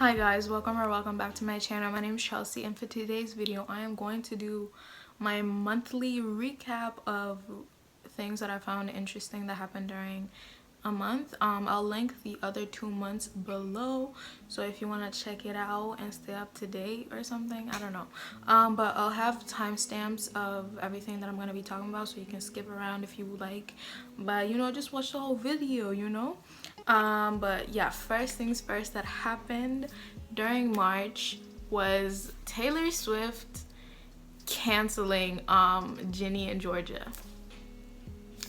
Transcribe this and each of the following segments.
Hi guys, welcome back to my channel. My name is Chelsea, and for today's video I am going to do my monthly recap of things that I found interesting that happened during a month. I'll link the other 2 months below, so if you want to check it out and stay up to date or something, I don't know. But I'll have timestamps of everything that I'm going to be talking about, so you can skip around if you would like, but you know, just watch the whole video, you know. But yeah, first things first that happened during March was Taylor Swift canceling Ginny in Georgia,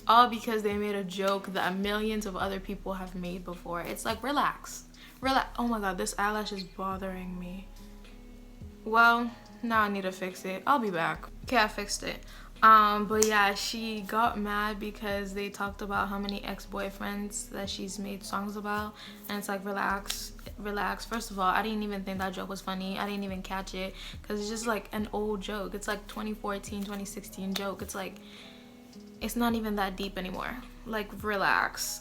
all because they made a joke that millions of other people have made before. It's like, relax. Oh my god, this eyelash is bothering me. Well, now I need to fix it. I'll be back. Okay, I fixed it. But yeah, she got mad because they talked about how many ex-boyfriends that she's made songs about, and it's like, relax. First of all, I didn't even think that joke was funny. I didn't even catch it because it's just like an old joke. It's like 2014 2016 joke. It's like, it's not even that deep anymore. Like, relax.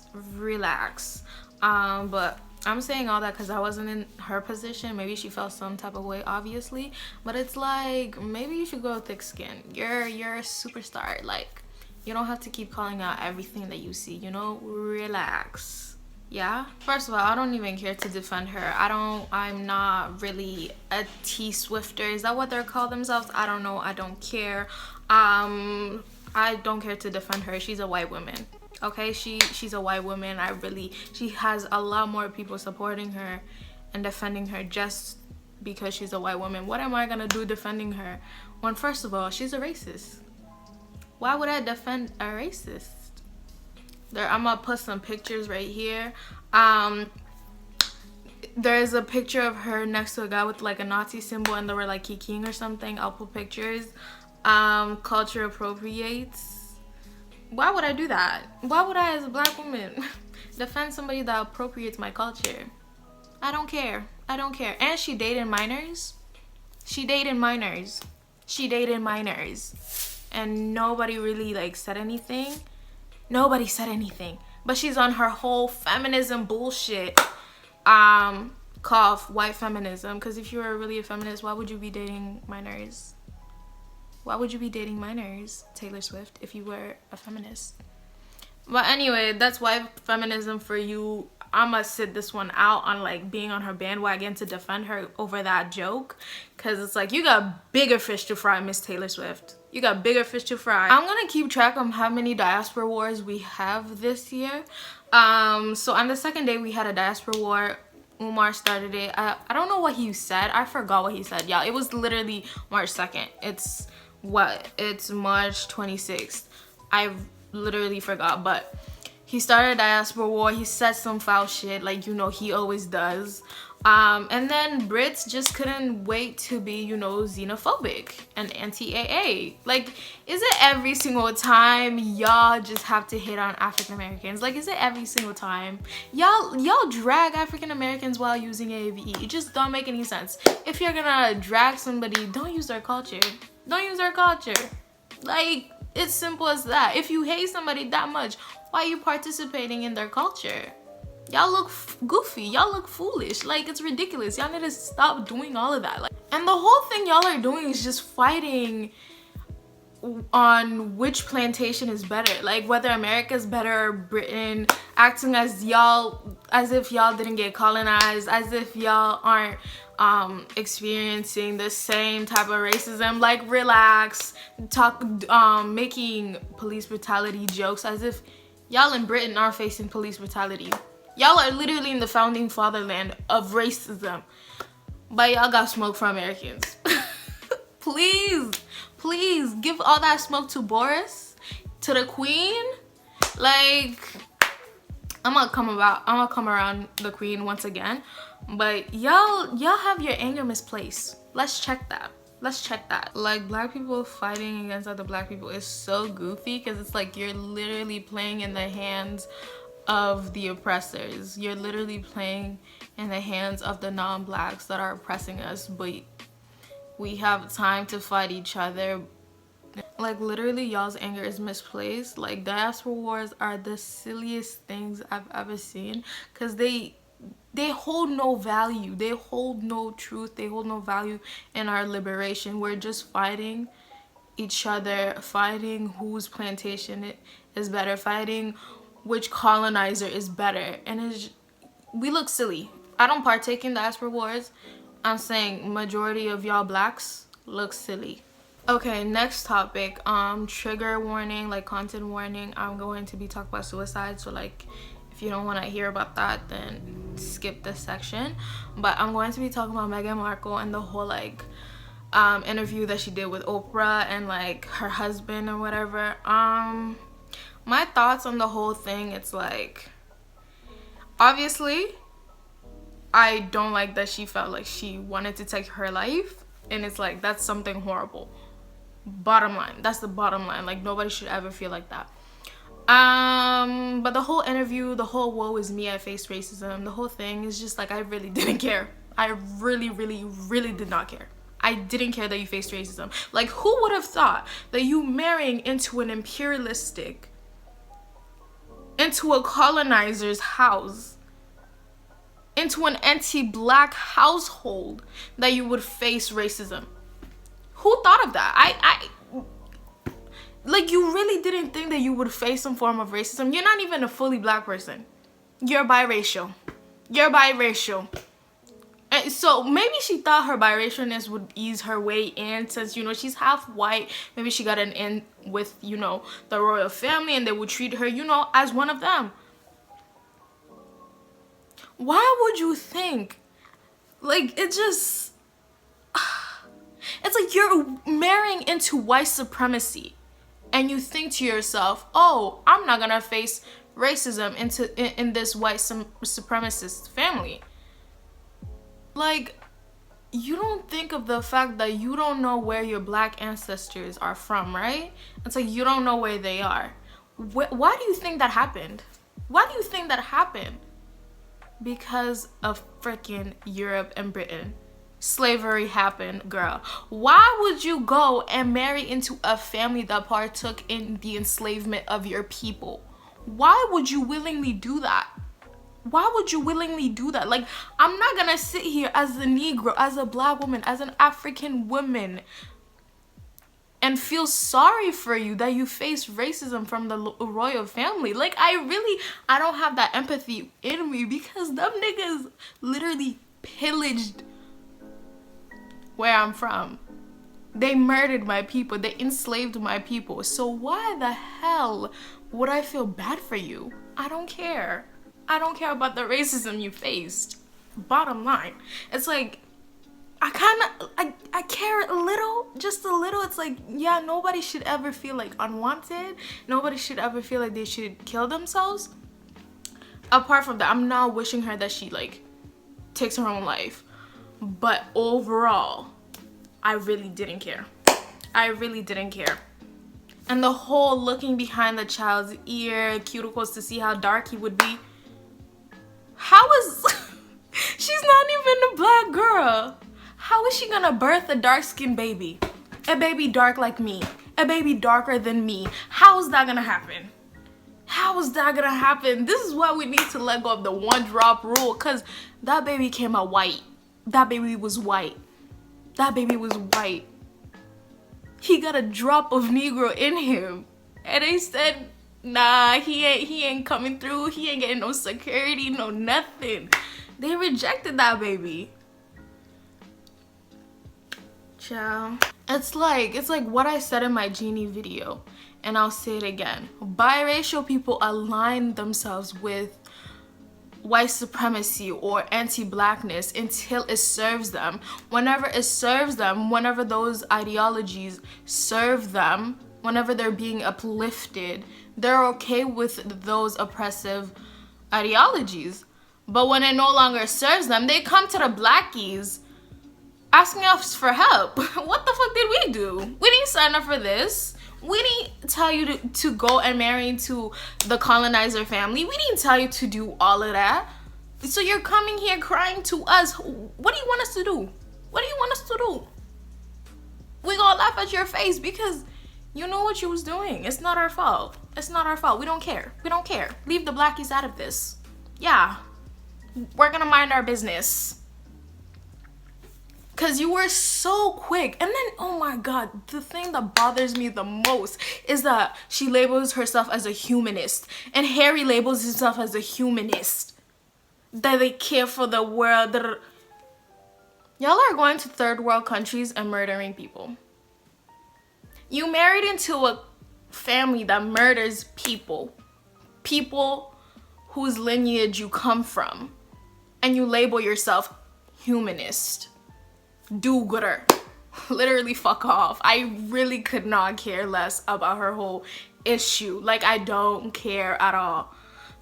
But I'm saying all that because I wasn't in her position. Maybe she felt some type of way, obviously, but it's like, maybe you should go thick skin. You're a superstar. Like, you don't have to keep calling out everything that you see, you know. Relax. Yeah, first of all, I don't even care to defend her. I'm not really a T-Swifter. Is that what they're called themselves? I don't know. I don't care. I don't care to defend her. She's a white woman. Okay, she's a white woman. She has a lot more people supporting her and defending her just because she's a white woman. What am I gonna do defending her when, first of all, she's a racist? Why would I defend a racist? I'm gonna put some pictures right here. There's a picture of her next to a guy with like a Nazi symbol, and they were like kikiing or something. I'll put pictures. Culture appropriates. Why would I do that? Why would I, as a black woman, defend somebody that appropriates my culture? I don't care. And she dated minors. And nobody really like said anything. But she's on her whole feminism bullshit. Cough, white feminism. Because if you were really a feminist, why would you be dating minors? Why would you be dating minors, Taylor Swift, if you were a feminist? But anyway, that's white feminism for you. I'ma sit this one out on like being on her bandwagon to defend her over that joke, because it's like, you got bigger fish to fry, Miss Taylor Swift. You got bigger fish to fry. I'm gonna keep track of how many diaspora wars we have this year. So on the second day we had a diaspora war. Umar started it. I don't know what he said. I forgot what he said, y'all. It was literally March 2nd. It's March 26th. I literally forgot, but he started a diaspora war. He said some foul shit, like, you know, he always does. And then Brits just couldn't wait to be, you know, xenophobic and anti-AA. Like, is it every single time y'all just have to hit on African Americans? Like, is it every single time? Y'all drag African Americans while using AAVE. It just don't make any sense. If you're gonna drag somebody, don't use their culture. Like, it's simple as that. If you hate somebody that much, why are you participating in their culture? Y'all look goofy. Y'all look foolish. Like, it's ridiculous. Y'all need to stop doing all of that. Like, and the whole thing y'all are doing is just fighting on which plantation is better, like whether America's better or Britain, acting as if y'all didn't get colonized, as if y'all aren't experiencing the same type of racism. Like, relax. Making police brutality jokes as if y'all in Britain are facing police brutality. Y'all are literally in the founding fatherland of racism, but y'all got smoke for Americans. Please give all that smoke to Boris, to the Queen. Like, I'm gonna come around the Queen once again, but y'all have your anger misplaced. Let's check that. Like, black people fighting against other black people is so goofy, because it's like, you're literally playing in the hands of the oppressors. You're literally playing in the hands of the non-blacks that are oppressing us, but we have time to fight each other. Like, literally, y'all's anger is misplaced. Like, diaspora wars are the silliest things I've ever seen, because they they hold no value, they hold no truth, they hold no value in our liberation. We're just fighting each other, fighting whose plantation is better, fighting which colonizer is better, and we look silly. I don't partake in diaspora wars. I'm saying majority of y'all blacks look silly. Okay, next topic, trigger warning, like content warning. I'm going to be talking about suicide, so like if you don't want to hear about that, then skip this section. But I'm going to be talking about Meghan Markle and the whole like interview that she did with Oprah and like her husband or whatever. My thoughts on the whole thing, it's like, obviously I don't like that she felt like she wanted to take her life, and it's like, that's something horrible. Bottom line, that's the bottom line. Like, nobody should ever feel like that. But the whole interview, the whole woe is me, I faced racism, the whole thing is just like, I really didn't care. I really did not care. I didn't care that you faced racism. Like, who would have thought that you marrying into an imperialistic, into a colonizer's house, into an anti-black household, that you would face racism? Who thought of that? Like, you really didn't think that you would face some form of racism? You're not even a fully black person. You're biracial. You're biracial. And so maybe she thought her biracialness would ease her way in, since, you know, she's half white. Maybe she got an in with, you know, the royal family, and they would treat her, you know, as one of them. Why would you think? Like, it just... It's like you're marrying into white supremacy, and you think to yourself, oh, I'm not gonna face racism in this white supremacist family. Like, you don't think of the fact that you don't know where your black ancestors are from, right? It's like, you don't know where they are. Why do you think that happened? Why do you think that happened? Because of freaking Europe and Britain. Slavery happened, girl. Why would you go and marry into a family that partook in the enslavement of your people? Why would you willingly do that? Why would you willingly do that? Like, I'm not gonna sit here as a Negro, as a black woman, as an African woman, and feel sorry for you that you face racism from the royal family. Like, I don't have that empathy in me, because them niggas literally pillaged where I'm from. They murdered my people. They enslaved my people. So why the hell would I feel bad for you? I don't care. I don't care about the racism you faced. Bottom line. It's like, I care a little, just a little. It's like, yeah, nobody should ever feel like unwanted. Nobody should ever feel like they should kill themselves. Apart from that, I'm not wishing her that she like takes her own life. But overall, I really didn't care. I really didn't care. And the whole looking behind the child's ear, cuticles to see how dark he would be. How is... She's not even a black girl. How is she gonna birth a dark-skinned baby? A baby dark like me. A baby darker than me. How is that gonna happen? How is that gonna happen? This is why we need to let go of the one drop rule, because that baby came out white. That baby was white. That baby was white. He got a drop of Negro in him. And they said, nah, he ain't coming through. He ain't getting no security, no nothing. They rejected that baby. Ciao. It's like what I said in my Ginny video, and I'll say it again. Biracial people align themselves with white supremacy or anti-blackness until it serves them. Whenever it serves them, whenever those ideologies serve them, whenever they're being uplifted, they're okay with those oppressive ideologies. But when it no longer serves them, they come to the blackies asking us for help. What the fuck did we do? We didn't sign up for this. We didn't tell you to go and marry into the colonizer family. We didn't tell you to do all of that. So you're coming here crying to us. What do you want us to do? What do you want us to do? We gonna laugh at your face because you know what you was doing. It's not our fault. It's not our fault. We don't care. We don't care. Leave the blackies out of this. Yeah. we're gonna mind our business. Cause you were so quick. And then, oh my god, the thing that bothers me the most is that she labels herself as a humanist, and Harry labels himself as a humanist, that they care for the world. Y'all are going to third world countries and murdering people. You married into a family that murders people whose lineage you come from, and you label yourself humanist. Do-gooder. Literally fuck off. I really could not care less about her whole issue. Like, I don't care at all.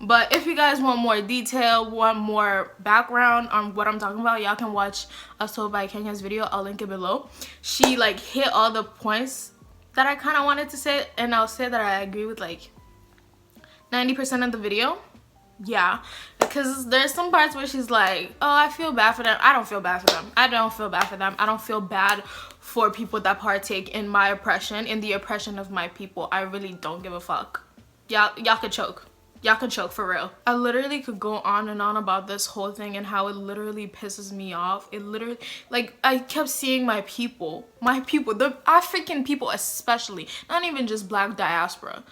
But if you guys want more detail, want more background on what I'm talking about, y'all can watch Assault by Kenya's video. I'll link it below. She like hit all the points that I kind of wanted to say, and I'll say that I agree with like 90% of the video. Yeah, because there's some parts where she's like, oh, I feel bad for them. I don't feel bad for them. I don't feel bad for them. I don't feel bad for people that partake in my oppression, in the oppression of my people. I really don't give a fuck. Y'all could choke. Y'all can choke for real. I literally could go on and on about this whole thing and how it literally pisses me off. It literally, like, I kept seeing my people, the African people especially, not even just black diaspora.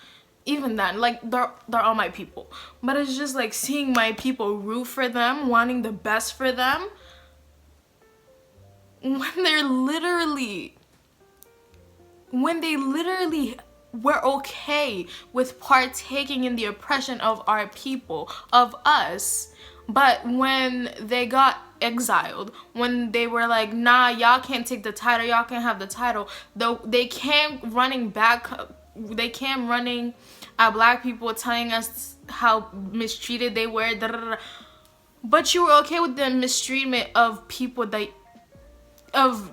Even then, like, they're all my people. But it's just like seeing my people root for them, wanting the best for them, when they literally were okay with partaking in the oppression of our people, of us. But when they got exiled, when they were like, nah, y'all can't take the title, y'all can't have the title, though they came running back. They came running at black people, telling us how mistreated they were. But you were okay with the mistreatment of people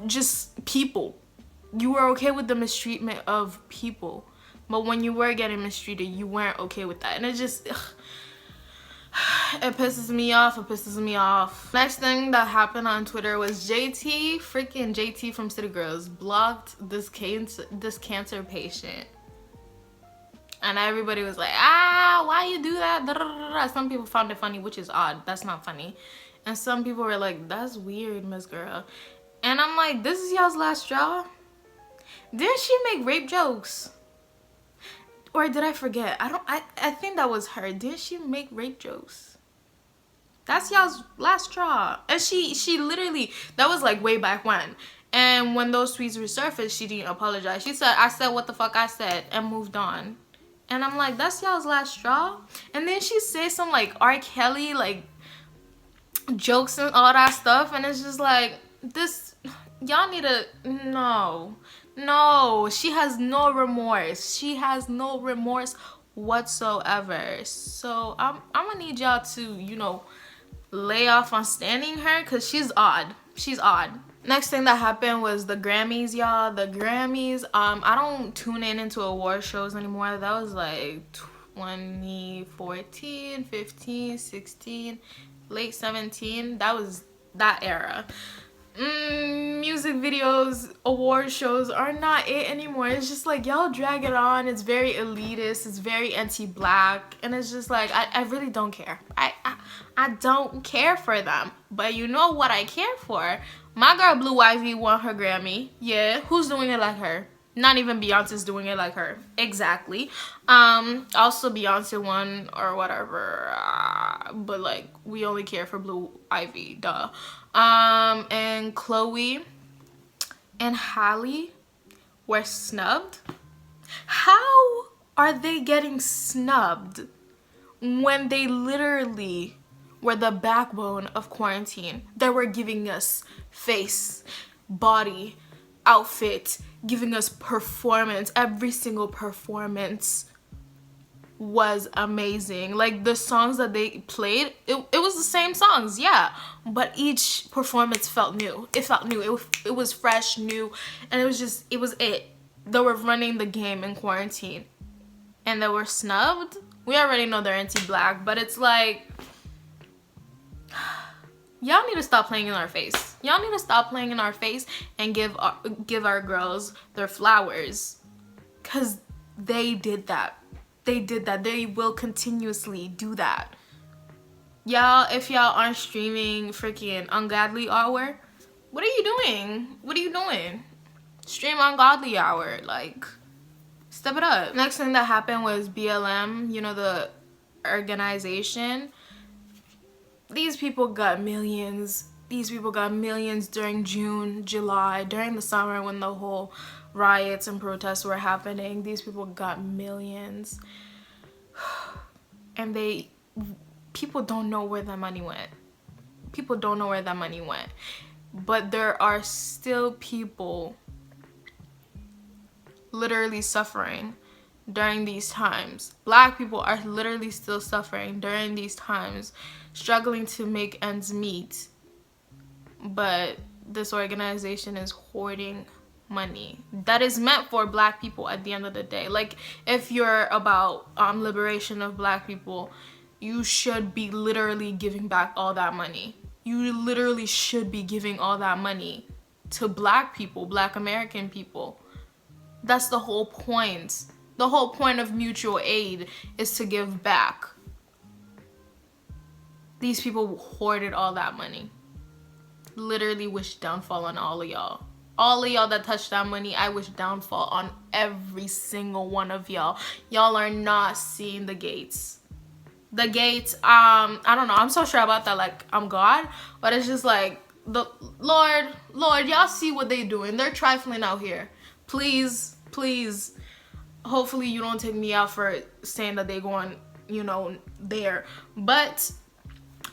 just people. You were okay with the mistreatment of people. But when you were getting mistreated, you weren't okay with that. And it just, ugh, it pisses me off. It pisses me off. Next thing that happened on Twitter was freaking JT from City Girls blocked this cancer patient. And everybody was like, why you do that? Some people found it funny, which is odd. That's not funny. And some people were like, that's weird, Miss Girl. And I'm like, this is y'all's last straw? Didn't she make rape jokes? Or did I forget? I think that was her. Didn't she make rape jokes? That's y'all's last straw. And she literally, that was like way back when. And when those tweets resurfaced, she didn't apologize. She said, I said what the fuck I said, and moved on. And I'm like, that's y'all's last straw? And then she says some like R. Kelly like jokes and all that stuff, and it's just like, this, y'all need to, no, she has no remorse. She has no remorse whatsoever. So I'm gonna need y'all to, you know, lay off on standing her, because she's odd. She's odd. Next thing that happened was the Grammys, y'all. The Grammys. I don't tune into award shows anymore. That was like 2014, 15, 16, late 17. That was that era. Music videos, award shows are not it anymore. It's just like, y'all drag it on. It's very elitist. It's very anti-black. And it's just like, I really don't care. I don't care for them. But you know what I care for? My girl Blue Ivy won her Grammy. Yeah, who's doing it like her? Not even Beyonce's doing it like her. Exactly. Also Beyonce won or whatever. But like, we only care for Blue Ivy, duh. And Chloe and Halle were snubbed. How are they getting snubbed when they literally were the backbone of quarantine? They were giving us face, body, outfit, giving us performance. Every single performance was amazing. Like, the songs that they played, it was the same songs, yeah, but each performance felt new. It felt new. It was fresh, new, and it was it. They were running the game in quarantine, and they were snubbed. We already know they're anti-black, but it's like, y'all need to stop playing in our face. Y'all need to stop playing in our face and give our girls their flowers, because they did that. They did that. They will continuously do that. Y'all, if y'all aren't streaming freaking Ungodly Hour, what are you doing? What are you doing? Stream Ungodly Hour, like, step it up. Next thing that happened was BLM, you know, the organization. These people got millions. These people got millions during June, July, during the summer when the whole riots and protests were happening. These people got millions. And people don't know where that money went. People don't know where that money went. But there are still people literally suffering during these times. Black people are literally still suffering during these times, struggling to make ends meet. But this organization is hoarding money that is meant for black people at the end of the day. Like, if you're about liberation of black people, you should be literally giving back all that money. You literally should be giving all that money to black people, black American people. That's the whole point. The whole point of mutual aid is to give back. These people hoarded all that money. Literally wish downfall on all of y'all. All of y'all that touched that money, I wish downfall on every single one of y'all. Y'all are not seeing the gates. The gates, I don't know. I'm so sure about that. Like, I'm God. But it's just like, the Lord, y'all see what they doing. They're trifling out here. Please, please. Hopefully you don't take me out for saying that they going, you know, there. But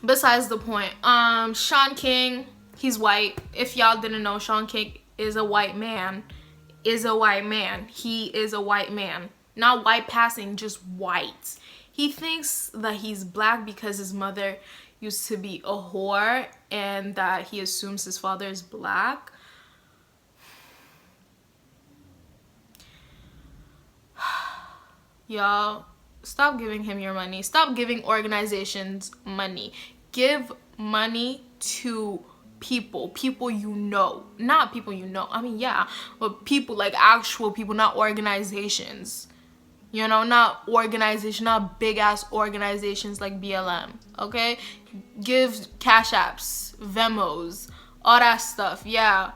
besides the point, Shaun King, he's white. If y'all didn't know, Shaun King is a white man. He is a white man. Not white passing, just white. He thinks that he's black because his mother used to be a whore and that he assumes his father is black. Y'all, stop giving him your money. Stop giving organizations money. Give money to people you know. Not people you know. I mean, yeah, but people, like actual people, not organizations. You know, not big ass organizations like BLM. Okay? Give cash apps, Venmos, all that stuff. Yeah.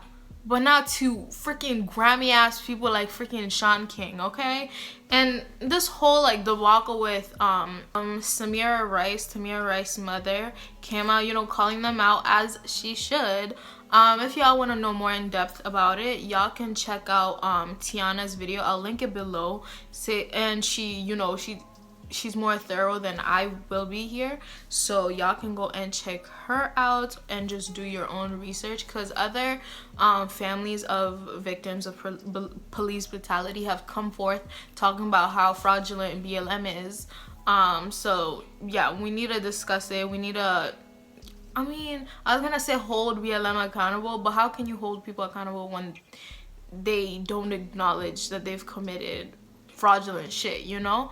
But not to freaking Grammy ass people like freaking Shaun King, okay? And this whole like debacle with Tamir Rice's mother came out, you know, calling them out as she should. If y'all want to know more in depth about it, y'all can check out Tiana's video. I'll link it below. And she, you know, she's more thorough than I will be here, so y'all can go and check her out and just do your own research, because other families of victims of police brutality have come forth talking about how fraudulent BLM is. So yeah, we need to discuss it. We need to, I mean, I was gonna say hold BLM accountable, but how can you hold people accountable when they don't acknowledge that they've committed fraudulent shit, you know?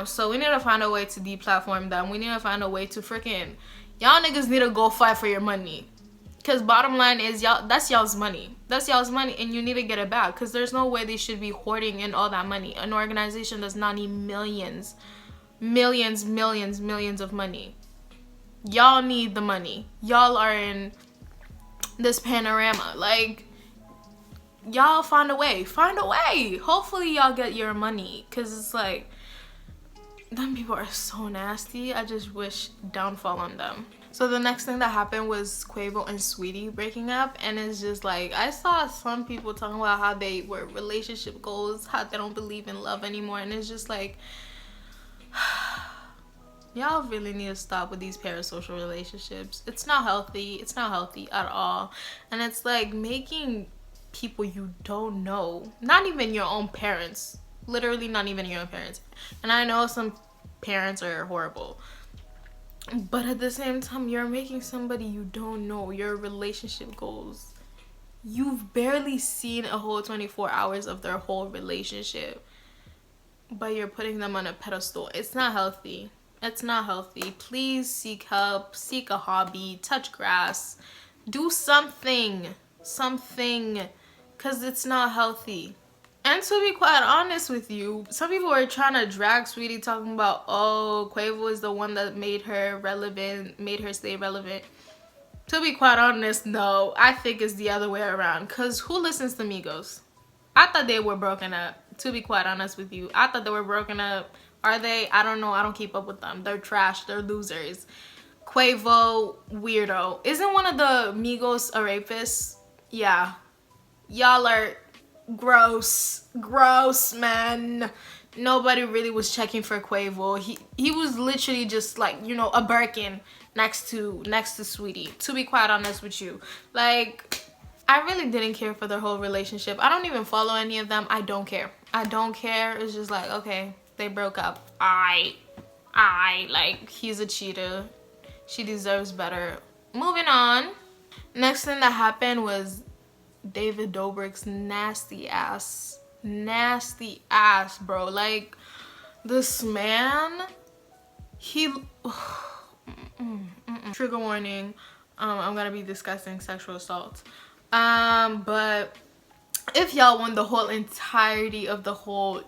So we need to find a way to deplatform them. We need to find a way to freaking, y'all niggas need to go fight for your money, because bottom line is, y'all, that's y'all's money. That's y'all's money, and you need to get it back, because there's no way they should be hoarding in all that money. An organization does not need millions of money. Y'all need the money. Y'all are in this panorama, like, y'all find a way. Hopefully y'all get your money, because it's like, them people are so nasty. I just wish downfall on them. So the next thing that happened was Quavo and Saweetie breaking up, and it's just like, I saw some people talking about how they were relationship goals, how they don't believe in love anymore, and it's just like, y'all really need to stop with these parasocial relationships. It's not healthy at all. And it's like making people you don't know, not even your own parents, literally not even your own parents, and I know some parents are horrible, but at the same time, you're making somebody you don't know your relationship goals. You've barely seen a whole 24 hours of their whole relationship, but you're putting them on a pedestal. It's not healthy. Please seek help, seek a hobby, touch grass, do something, because it's not healthy. And to be quite honest with you, some people were trying to drag Sweetie, talking about, oh, Quavo is the one that made her relevant, made her stay relevant. To be quite honest, no, I think it's the other way around. Because who listens to Migos? I thought they were broken up. To be quite honest with you, I thought they were broken up. Are they? I don't know. I don't keep up with them. They're trash. They're losers. Quavo, weirdo. Isn't one of the Migos a rapist? Yeah. Y'all are gross. Gross, man. Nobody really was checking for Quavo. He was literally just like, you know, a Birkin next to Sweetie. To be quite honest with you. Like, I really didn't care for their whole relationship. I don't even follow any of them. I don't care. I don't care. It's just like, okay, they broke up. Like, he's a cheater. She deserves better. Moving on. Next thing that happened was David Dobrik's nasty ass, bro. Like, this man, he trigger warning, I'm gonna be discussing sexual assault. But if y'all want the whole entirety of the whole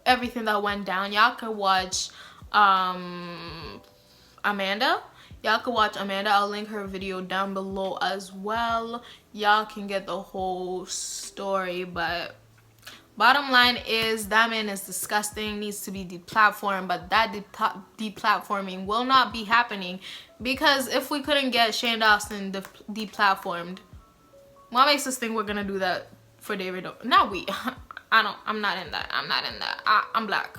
everything that went down, y'all could watch Amanda. Y'all could watch Amanda. I'll link her video down below as well. Y'all can get the whole story. But bottom line is, that man is disgusting, needs to be deplatformed. But that deplatforming will not be happening, because if we couldn't get Shane Dawson deplatformed, what makes us think we're gonna do that for David? Not we. I'm not in that. I'm black.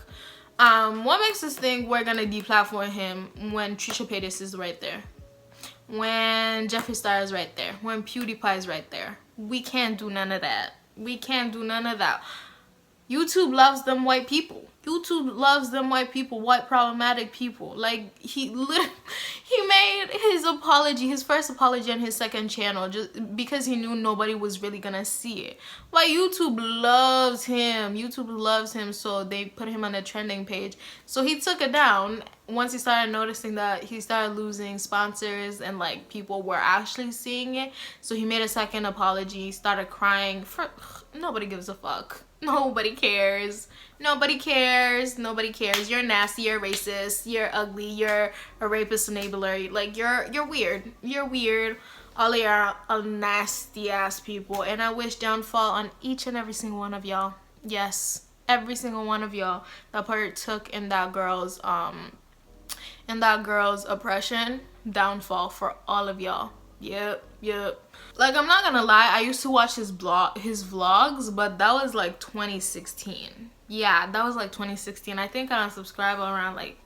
What makes us think we're gonna deplatform him when Trisha Paytas is right there, when Jeffree Star is right there, when PewDiePie is right there? We can't do none of that. We can't do none of that. YouTube loves them white people. YouTube loves them white people, white problematic people. Like, he made his apology, his first apology on his second channel, just because he knew nobody was really gonna see it. Like, YouTube loves him. YouTube loves him, so they put him on the trending page. So he took it down once he started noticing that he started losing sponsors and like people were actually seeing it. So he made a second apology, started crying. Nobody gives a fuck. Nobody cares. Nobody cares. Nobody cares. You're nasty. You're racist. You're ugly. You're a rapist enabler. Like, you're weird. You're weird. All of y'all are nasty ass people, and I wish downfall on each and every single one of y'all. Yes, every single one of y'all that partook in that girl's oppression. Downfall for all of y'all. Yep. Like, I'm not gonna lie, I used to watch his vlogs, but that was like 2016. Yeah, that was like 2016. I think I unsubscribed around like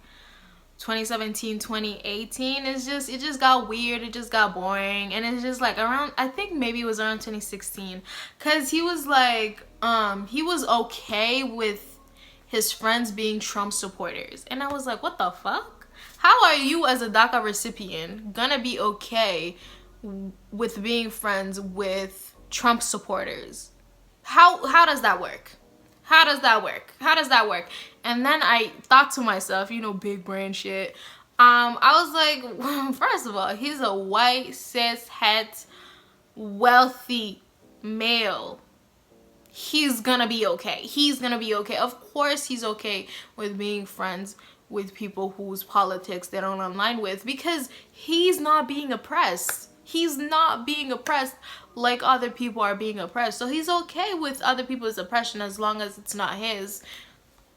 2017, 2018. It just got weird. It just got boring. And it's just like around, I think maybe it was around 2016, because he was like, he was okay with his friends being Trump supporters. And I was like, what the fuck? How are you as a DACA recipient gonna be okay with being friends with Trump supporters? How does that work? How does that work? And then I thought to myself, you know, big brain shit. I was like, first of all, he's a white, cis, het, wealthy male. He's gonna be okay. He's gonna be okay. Of course he's okay with being friends with people whose politics they don't align with, because he's not being oppressed. He's not being oppressed like other people are being oppressed. So he's okay with other people's oppression as long as it's not his.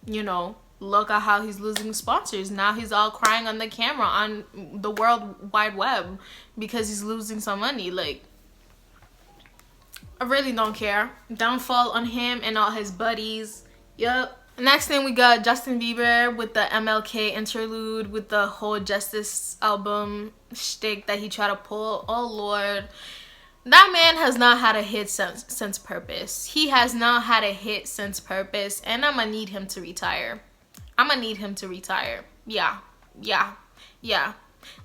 You know, look at how he's losing sponsors. Now he's all crying on the camera on the World Wide Web because he's losing some money. Like, I really don't care. Downfall on him and all his buddies. Yup. Next thing, we got Justin Bieber with the MLK interlude, with the whole Justice album shtick that he tried to pull. Oh Lord, that man has not had a hit since Purpose. He has not had a hit since Purpose, and I'm gonna need him to retire. Yeah.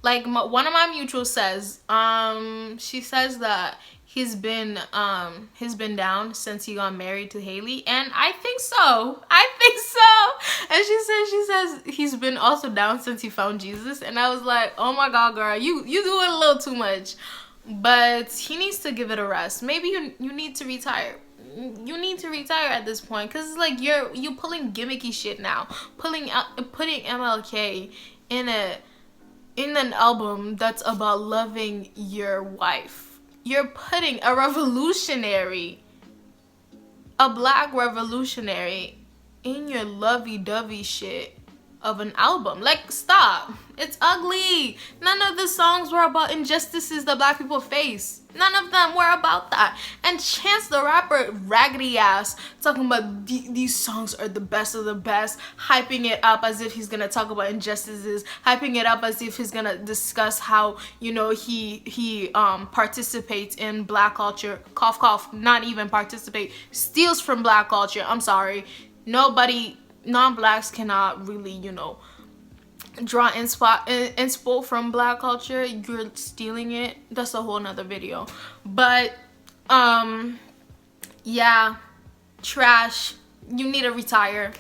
Like, one of my mutuals says, she says that he's been down since he got married to Haley, and I think so. And she says he's been also down since he found Jesus, and I was like, oh my god, girl, you doing a little too much. But he needs to give it a rest. Maybe you need to retire. you need to retire at this point, because it's like you pulling gimmicky shit now, putting MLK in an album that's about loving your wife. You're putting a black revolutionary in your lovey-dovey shit of an album. Like, stop. It's ugly. None of the songs were about injustices that black people face. None of them were about that. And Chance the Rapper, raggedy ass, talking about these songs are the best of the best, hyping it up as if he's gonna talk about injustices, hyping it up as if he's gonna discuss how, you know, he participates in black culture. Cough cough, not even participate, steals from black culture. I'm sorry. Non-blacks cannot really, you know, draw inspo from black culture. You're stealing it. That's a whole nother video. But yeah, trash. You need to retire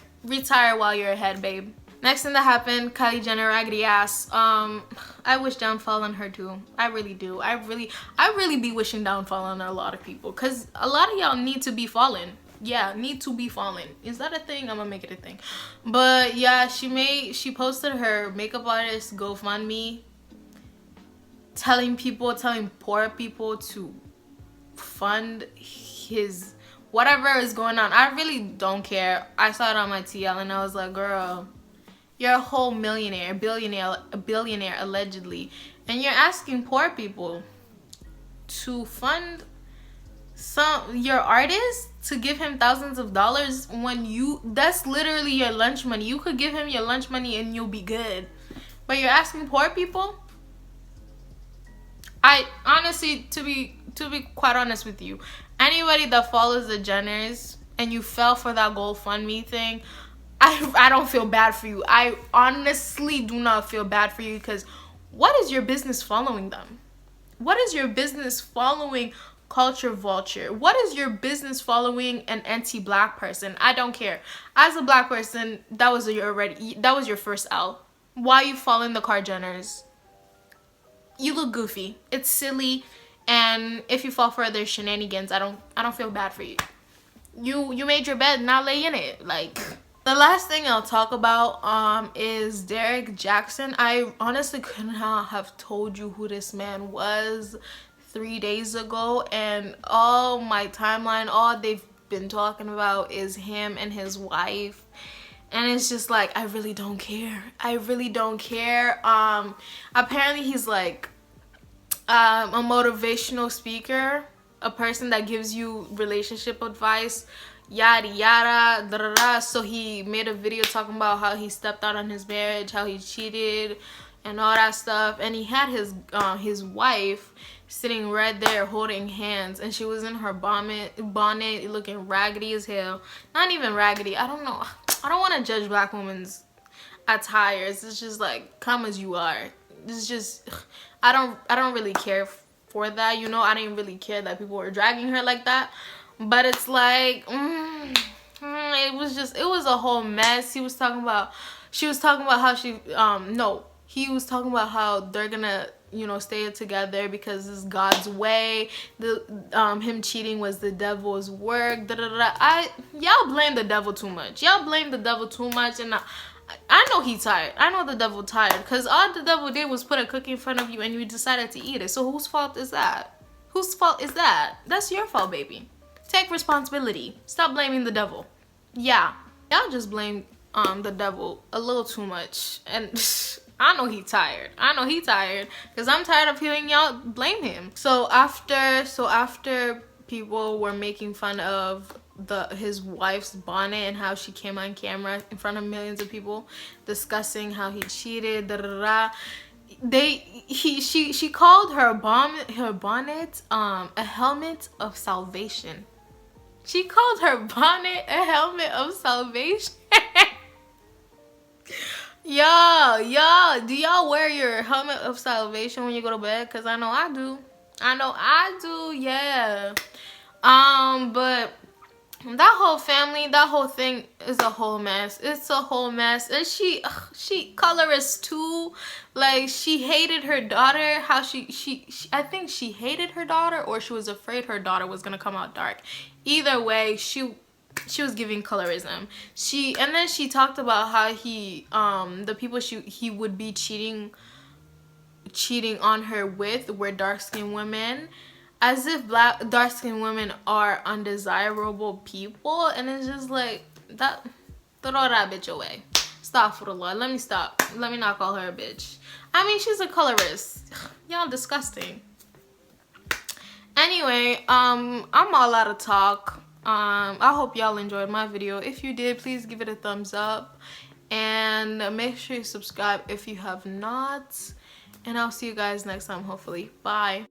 while you're ahead, babe. Next thing that happened, Kylie Jenner, raggedy ass. I wish downfall on her too. I really do. I really be wishing downfall on a lot of people, because a lot of y'all need to be fallen. Yeah, need to be fallen. Is that a thing? I'm gonna make it a thing. But yeah, she posted her makeup artist GoFundMe, telling poor people to fund his whatever is going on. I really don't care. I saw it on my TL and I was like, girl, you're a whole millionaire, billionaire allegedly, and you're asking poor people to fund your artist, to give him thousands of dollars when that's literally your lunch money. You could give him your lunch money and you'll be good. But you're asking poor people? I honestly, to be quite honest with you, anybody that follows the Jenners and you fell for that GoFundMe thing, I don't feel bad for you. I honestly do not feel bad for you, because what is your business following them? What is your business following culture vulture? What is your business following an anti-black person? I don't care. As a black person, that was your first L. Why are you following the Jenners? You look goofy. It's silly, and if you fall for their shenanigans, I don't feel bad for you. You made your bed, now lay in it. Like, the last thing I'll talk about is Derrick Jaxn. I honestly could not have told you who this man was 3 days ago, and all my timeline, all they've been talking about is him and his wife, and it's just like, I really don't care. I really don't care. Apparently he's like a motivational speaker, a person that gives you relationship advice, yada yada da, da, da. So he made a video talking about how he stepped out on his marriage, how he cheated and all that stuff, and he had his wife sitting right there holding hands, and she was in her bonnet looking raggedy as hell. Not even raggedy, I don't know, I don't want to judge black women's attires. It's just like, come as you are. It's just, I don't really care for that, you know. I didn't really care that people were dragging her like that, but it's like it was a whole mess. She was talking about how he was talking about how they're gonna, you know, stay together because it's God's way. Him cheating was the devil's work. Da, da, da. Y'all blame the devil too much. And I know he tired. I know the devil tired, because all the devil did was put a cookie in front of you and you decided to eat it. So whose fault is that? Whose fault is that? That's your fault, baby. Take responsibility. Stop blaming the devil. Yeah, y'all just blame the devil a little too much, and I know he tired. Because I'm tired of hearing y'all blame him. So after people were making fun of his wife's bonnet and how she came on camera in front of millions of people discussing how he cheated, da, da, da, she called her bonnet a helmet of salvation. She called her bonnet a helmet of salvation. Yo, do y'all wear your helmet of salvation when you go to bed? Because I know I do. Yeah. But that whole family, that whole thing is a whole mess. It's a whole mess. And she colorist too. Like, she hated her daughter. How she I think she hated her daughter, or she was afraid her daughter was gonna come out dark. Either way, she was giving colorism. And then she talked about how the people he would be cheating on her with were dark-skinned women, as if dark-skinned women are undesirable people. And it's just like, that, throw that bitch away. Stop, for the Lord. Let me stop. Let me not call her a bitch. I mean, she's a colorist. Y'all disgusting. Anyway, I'm all out of talk. I hope y'all enjoyed my video. If you did, please give it a thumbs up, and make sure you subscribe if you have not. And I'll see you guys next time, hopefully. Bye.